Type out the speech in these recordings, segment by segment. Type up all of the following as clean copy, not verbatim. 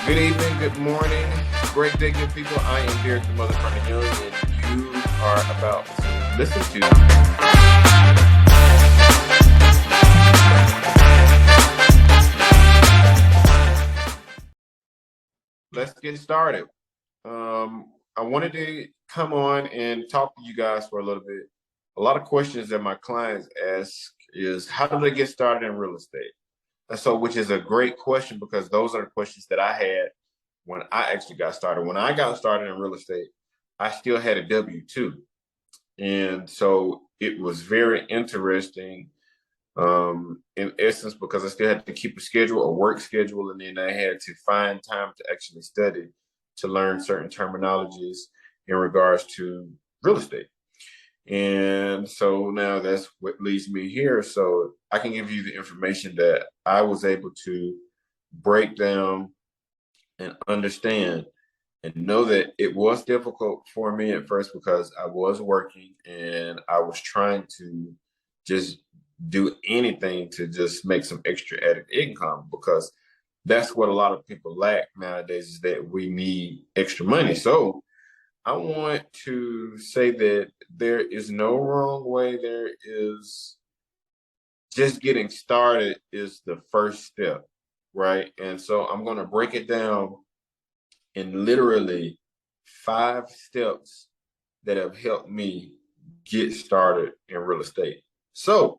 Good evening, good morning, great day, good people. I am Derek the Motherfucking Young, and you are about to listen to. Let's get started. I wanted to come on and talk to you guys for a little bit. A lot of questions that my clients ask is how do they get started in real estate? And so, which is a great question because those are the questions that I had when I actually got started. When I got started in real estate, I still had a W-2. And so it was very interesting in essence because I still had to keep a schedule, a work schedule, and then I had to find time to actually study to learn certain terminologies in regards to real estate. And so now that's what leads me here. So I can give you the information that I was able to break down and understand and know that it was difficult for me at first because I was working and I was trying to just do anything to just make some extra added income because that's what a lot of people lack nowadays is that we need extra money. So I want to say that there is no wrong way. There is just getting started is the first step, right? And so I'm going to break it down in literally 5 steps that have helped me get started in real estate. So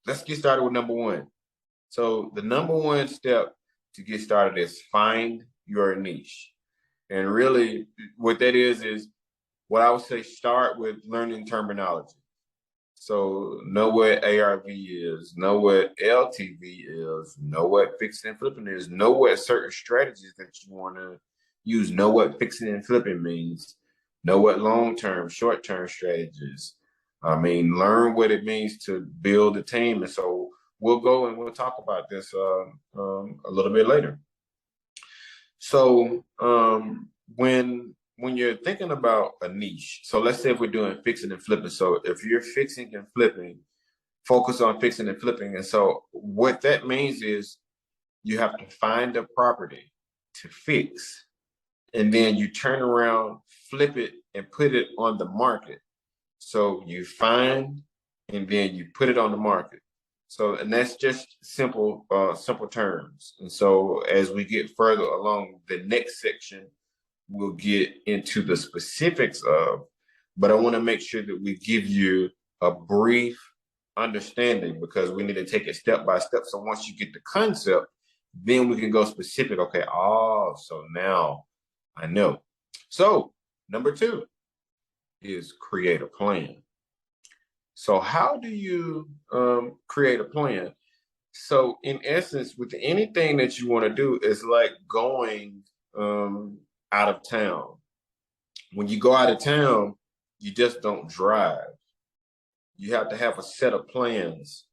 let's get started with number one. So the number one step to get started is find your niche. And really what that is what I would say start with learning terminology. So know what ARV is, know what LTV is, know what fixing and flipping is, know what certain strategies that you want to use, know what fixing and flipping means, know what long-term, short-term strategies. I mean, learn what it means to build a team. And so we'll go and we'll talk about this a little bit later. So when you're thinking about a niche, so let's say if we're doing fixing and flipping. So if you're fixing and flipping, focus on fixing and flipping. And so what that means is you have to find a property to fix, and then you turn around, flip it, and put it on the market. So you find, and then you put it on the market. So, and that's just simple terms. And so as we get further along the next section, we'll get into the specifics of, but I want to make sure that we give you a brief understanding because we need to take it step by step. So once you get the concept, then we can go specific. Okay, oh, so now I know. So number two is create a plan. So how do you create a plan? So in essence, with anything that you want to do, it's like going out of town. When you go out of town, you just don't drive. You have to have a set of plans.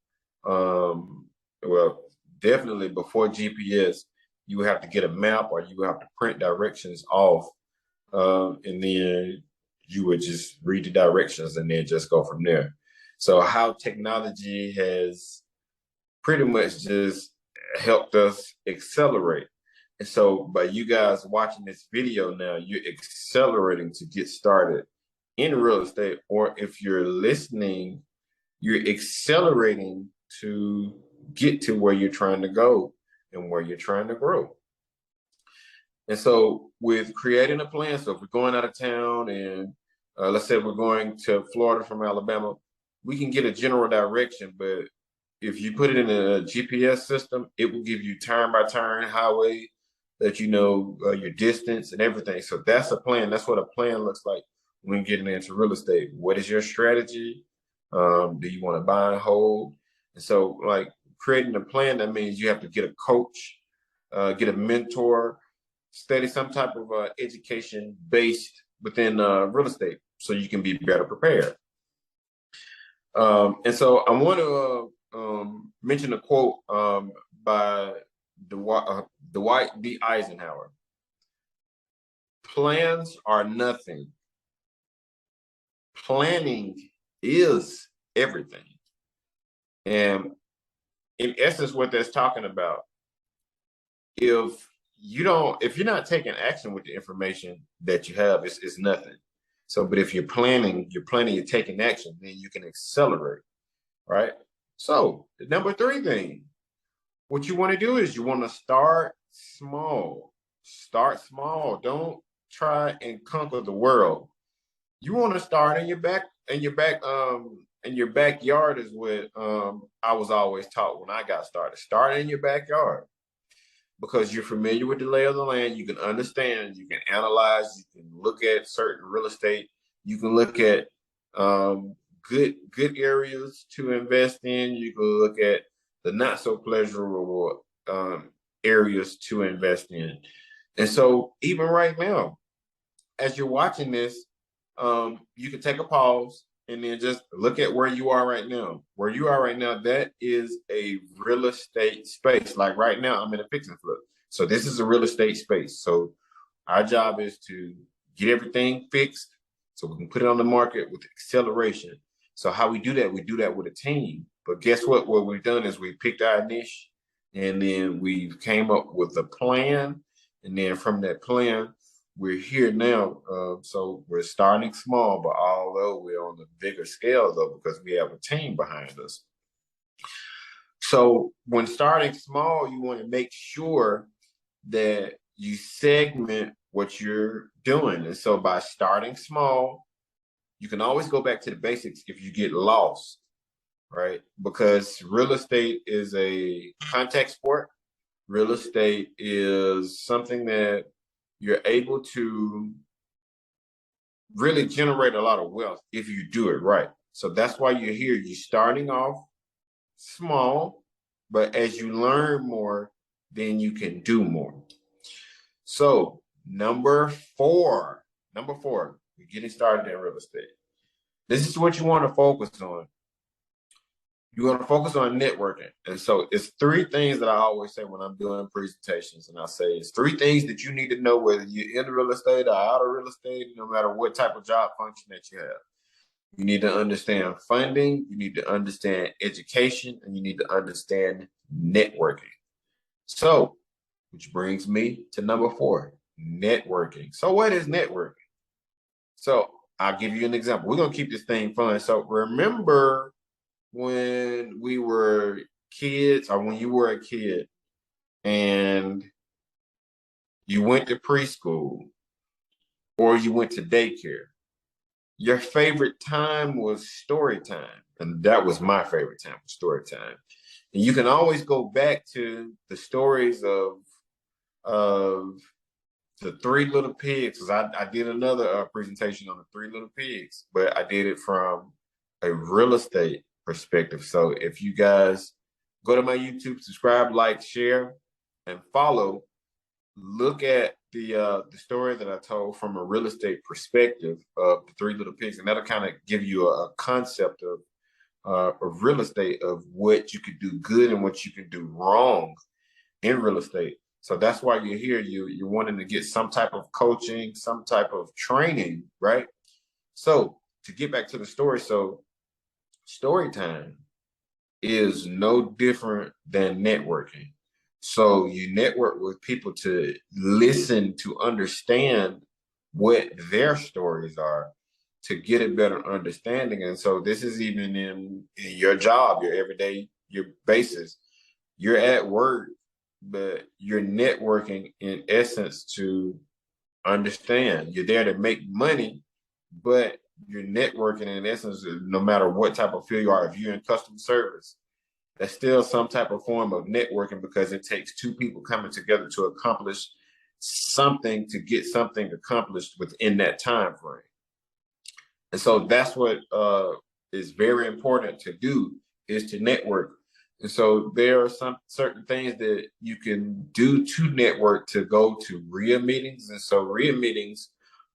Well, definitely before GPS, you have to get a map or you have to print directions off, and then you would just read the directions and then just go from there. So how technology has pretty much just helped us accelerate. And so by you guys watching this video now, you're accelerating to get started in real estate, or if you're listening, you're accelerating to get to where you're trying to go and where you're trying to grow. And so with creating a plan, so if we're going out of town and let's say we're going to Florida from Alabama, we can get a general direction, but if you put it in a GPS system, it will give you turn by turn highway that you know your distance and everything. So that's a plan. That's what a plan looks like when getting into real estate. What is your strategy? Do you want to buy and hold? And so, like creating a plan, that means you have to get a coach, get a mentor, study some type of education based within real estate so you can be better prepared. And so I want to mention a quote by Dwight D. Eisenhower. Plans are nothing. Planning is everything. And in essence, what that's talking about, if if you're not taking action with the information that you have, it's nothing. So, but if you're planning, you're taking action, then you can accelerate, right? So the number three thing, what you want to do is you want to start small. Start small. Don't try and conquer the world. You want to start in your backyard is what I was always taught when I got started. Start in your backyard because you're familiar with the lay of the land. You can understand, you can analyze, you can look at certain real estate, you can look at good areas to invest in. You can look at the not so pleasurable areas to invest in. And so even right now, as you're watching this, you can take a pause and then just look at where you are right now. Where you are right now, that is a real estate space. Like right now, I'm in a fix and flip. So this is a real estate space. So our job is to get everything fixed so we can put it on the market with acceleration. So how we do that with a team. But guess what? What we've done is we picked our niche and then we came up with a plan. And then from that plan, we're here now. So we're starting small, but although we're on the bigger scale though, because we have a team behind us. So when starting small, you want to make sure that you segment what you're doing. And so by starting small, you can always go back to the basics if you get lost, right? Because real estate is a contact sport. Real estate is something that you're able to really generate a lot of wealth if you do it right. So that's why you're here. You're starting off small, but as you learn more, then you can do more. So number four, we're getting started in real estate. This is what you want to focus on. You want to focus on networking. And so it's three things that I always say when I'm doing presentations. And I say it's three things that you need to know whether you're in real estate or out of real estate, no matter what type of job function that you have. You need to understand funding, you need to understand education, and you need to understand networking. So, which brings me to number four, networking. So what is networking? So I'll give you an example. We're going to keep this thing fun. So remember when we were kids or when you were a kid and you went to preschool or you went to daycare, your favorite time was story time. And that was my favorite time, story time. And you can always go back to the stories of the Three Little Pigs, because I did another presentation on the Three Little Pigs, but I did it from a real estate perspective. So if you guys go to my YouTube, subscribe, like, share, and follow, look at the story that I told from a real estate perspective of the Three Little Pigs, and that'll kind of give you a concept of real estate, of what you could do good and what you can do wrong in real estate. So that's why you're here. You're wanting to get some type of coaching, some type of training, right? So to get back to the story, so story time is no different than networking. So you network with people to listen, to understand what their stories are, to get a better understanding. And so this is even in your job, your everyday, your basis. You're at work, but you're networking in essence to understand. You're there to make money, but you're networking in essence, no matter what type of field you are. If you're in customer service, that's still some type of form of networking, because it takes two people coming together to accomplish something, to get something accomplished within that time frame. And so that's what is very important to do, is to network. And so there are some certain things that you can do to network, to go to RIA meetings. And so RIA meetings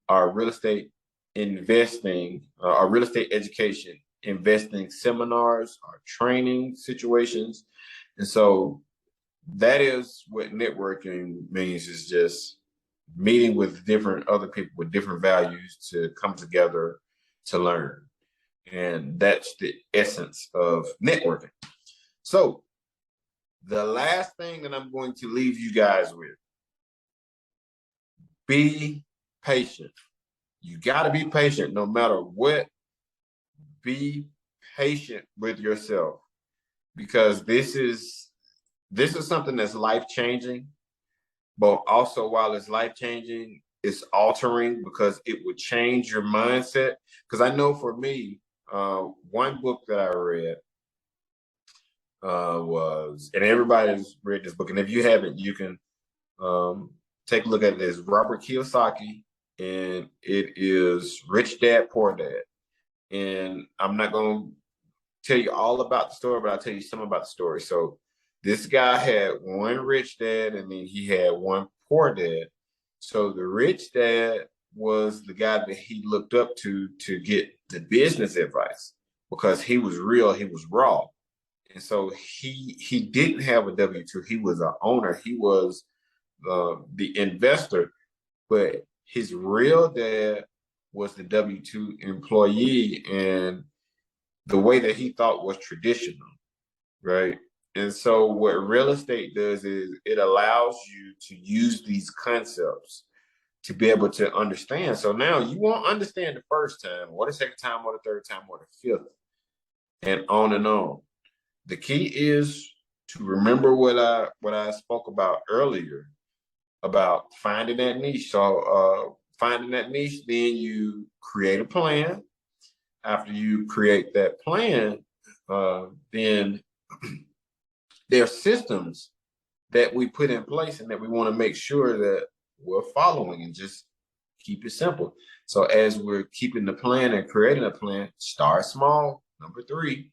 are real estate investing, or real estate education, investing seminars or training situations. And so that is what networking means, is just meeting with different other people with different values to come together to learn. And that's the essence of networking. So the last thing that I'm going to leave you guys with Be patient. You got to be patient no matter what. Be patient with yourself, because this is something that's life-changing, but also while it's life-changing, it's altering, because it would change your mindset. Because I know for me, one book that I read was, and everybody's read this book, and if you haven't, you can take a look at it. It's Robert Kiyosaki, and it is Rich Dad, Poor Dad. And I'm not going to tell you all about the story, but I'll tell you some about the story. So this guy had one rich dad, and then he had one poor dad. So the rich dad was the guy that he looked up to get the business advice, because he was real, he was raw. And so he didn't have a W-2. He was an owner. He was the investor, but his real dad was the W-2 employee, and the way that he thought was traditional, right? And so what real estate does is it allows you to use these concepts to be able to understand. So now you won't understand the first time, or the second time, or the third time, or the fifth, and on and on. The key is to remember what I spoke about earlier about finding that niche. So finding that niche, then you create a plan. After you create that plan, then there are systems that we put in place and that we want to make sure that we're following, and just keep it simple. So as we're keeping the plan and creating a plan, start small, number 3.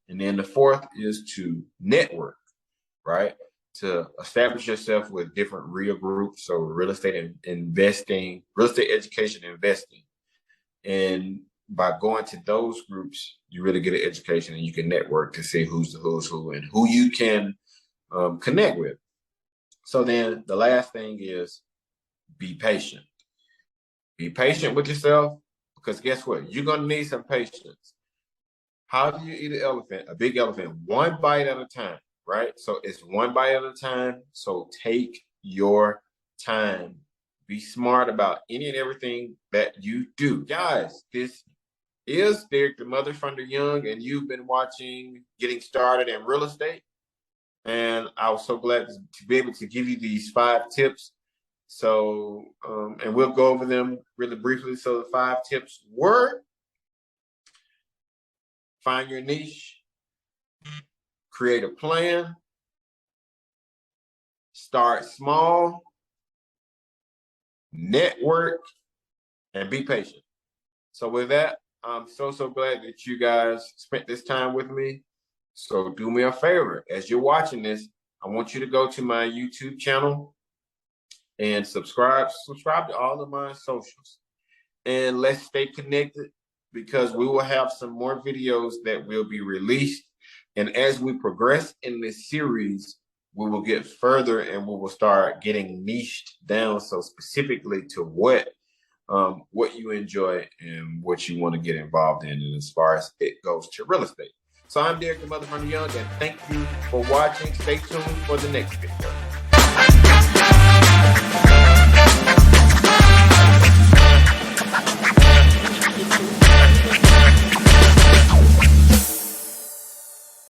And then the 4th is to network, right? To establish yourself with different real groups. So real estate investing, real estate education, investing. And by going to those groups, you really get an education, and you can network to see who's the who's who and who you can connect with. So then the last thing is be patient. Be patient with yourself, because guess what? You're going to need some patience. How do you eat an elephant, a big elephant? One bite at a time, right? So it's one bite at a time. So take your time. Be smart about any and everything that you do. Guys, this is Derek, the Mother Funder Young, and you've been watching Getting Started in Real Estate. And I was so glad to be able to give you these 5 tips. So, and we'll go over them really briefly. So the 5 tips were: find your niche, create a plan, start small, network, and be patient. So with that, I'm so glad that you guys spent this time with me. So do me a favor, as you're watching this, I want you to go to my YouTube channel and subscribe to all of my socials, and let's stay connected, because we will have some more videos that will be released. And as we progress in this series, we will get further, and we will start getting niched down, so specifically to what you enjoy and what you want to get involved in, and as far as it goes to real estate. So I'm Derek, the Mother Funder Young, and thank you for watching. Stay tuned for the next video.